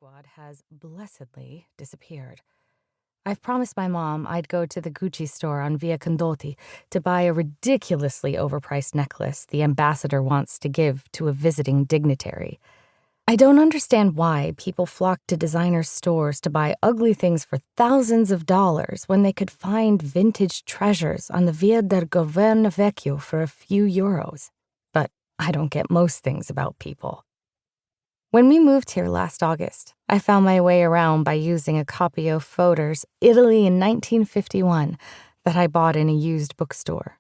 squad has blessedly disappeared. I've promised my mom I'd go to the Gucci store on Via Condotti to buy a ridiculously overpriced necklace the ambassador wants to give to a visiting dignitary. I don't understand why people flock to designer stores to buy ugly things for thousands of dollars when they could find vintage treasures on the Via del Governo Vecchio for a few euros. But I don't get most things about people. When we moved here last August, I found my way around by using a copy of Fodor's Italy in 1951 that I bought in a used bookstore.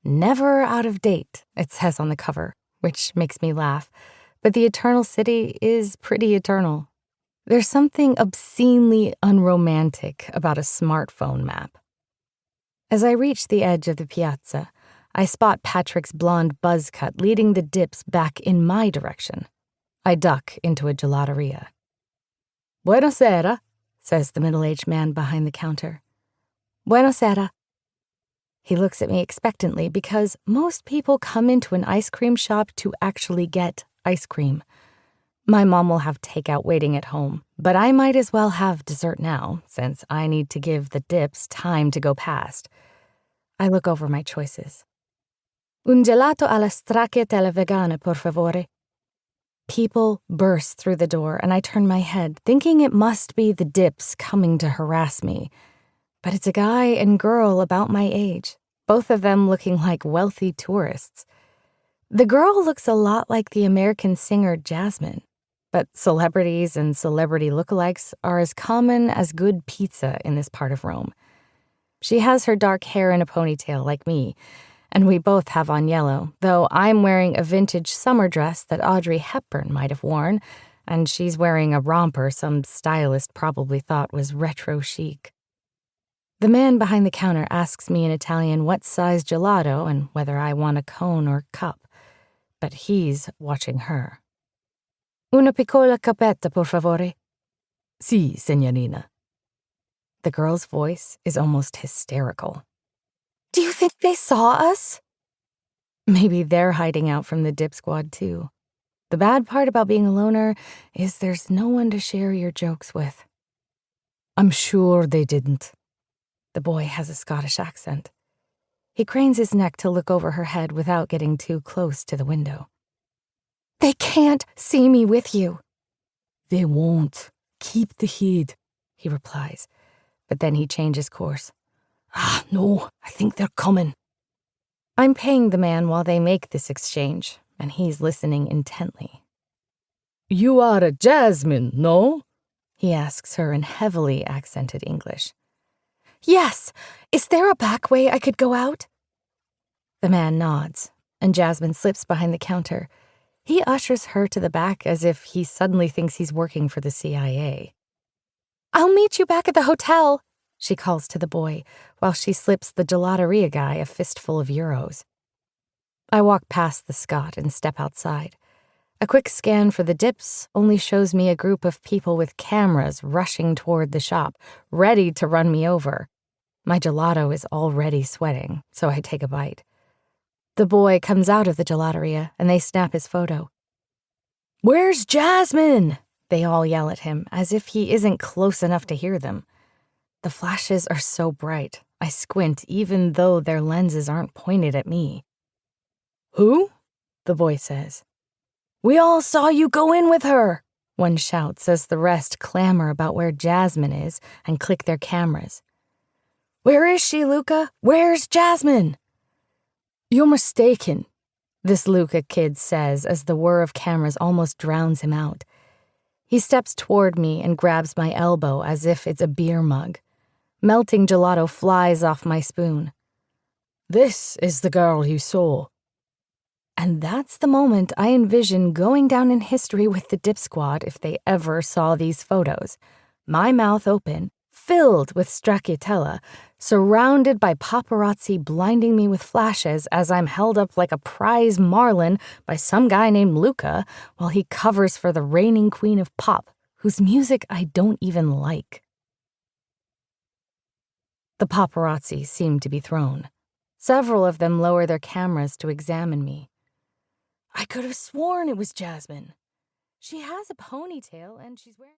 Never out of date, it says on the cover, which makes me laugh, but the Eternal City is pretty eternal. There's something obscenely unromantic about a smartphone map. As I reach the edge of the piazza, I spot Patrick's blonde buzz cut leading the dips back in my direction. I duck into a gelateria. "Buonasera," says the middle-aged man behind the counter. "Buonasera." He looks at me expectantly because most people come into an ice cream shop to actually get ice cream. My mom will have takeout waiting at home, but I might as well have dessert now since I need to give the dips time to go past. I look over my choices. "Un gelato alla stracciatella vegana, per favore." People burst through the door, and I turn my head, thinking it must be the dips coming to harass me. But it's a guy and girl about my age, both of them looking like wealthy tourists. The girl looks a lot like the American singer Jasmine, but celebrities and celebrity lookalikes are as common as good pizza in this part of Rome. She has her dark hair in a ponytail like me, and we both have on yellow, though I'm wearing a vintage summer dress that Audrey Hepburn might have worn, and she's wearing a romper some stylist probably thought was retro chic. The man behind the counter asks me in Italian what size gelato and whether I want a cone or cup, but he's watching her. "Una piccola cappetta, por favore." "Sì, signorina." The girl's voice is almost hysterical. "Do you think they saw us?" Maybe they're hiding out from the dip squad, too. The bad part about being a loner is there's no one to share your jokes with. "I'm sure they didn't." The boy has a Scottish accent. He cranes his neck to look over her head without getting too close to the window. "They can't see me with you." "They won't. Keep the heat," he replies, but then he changes course. No, I think they're coming." I'm paying the man while they make this exchange, and he's listening intently. "You are a Jasmine, no?" he asks her in heavily accented English. "Yes. Is there a back way I could go out?" The man nods, and Jasmine slips behind the counter. He ushers her to the back as if he suddenly thinks he's working for the CIA. "I'll meet you back at the hotel," she calls to the boy, while she slips the gelateria guy a fistful of euros. I walk past the Scot and step outside. A quick scan for the dips only shows me a group of people with cameras rushing toward the shop, ready to run me over. My gelato is already sweating, so I take a bite. The boy comes out of the gelateria, and they snap his photo. "Where's Jasmine?" They all yell at him, as if he isn't close enough to hear them. The flashes are so bright, I squint even though their lenses aren't pointed at me. "Who?" the boy says. "We all saw you go in with her," one shouts as the rest clamor about where Jasmine is and click their cameras. "Where is she, Luca? Where's Jasmine?" "You're mistaken," this Luca kid says as the whir of cameras almost drowns him out. He steps toward me and grabs my elbow as if it's a beer mug. Melting gelato flies off my spoon. "This is the girl you saw." And that's the moment I envision going down in history with the dip squad if they ever saw these photos. My mouth open, filled with stracciatella, surrounded by paparazzi blinding me with flashes as I'm held up like a prize marlin by some guy named Luca while he covers for the reigning queen of pop, whose music I don't even like. The paparazzi seem to be thrown. Several of them lower their cameras to examine me. I could have sworn it was Jasmine. She has a ponytail and she's wearing...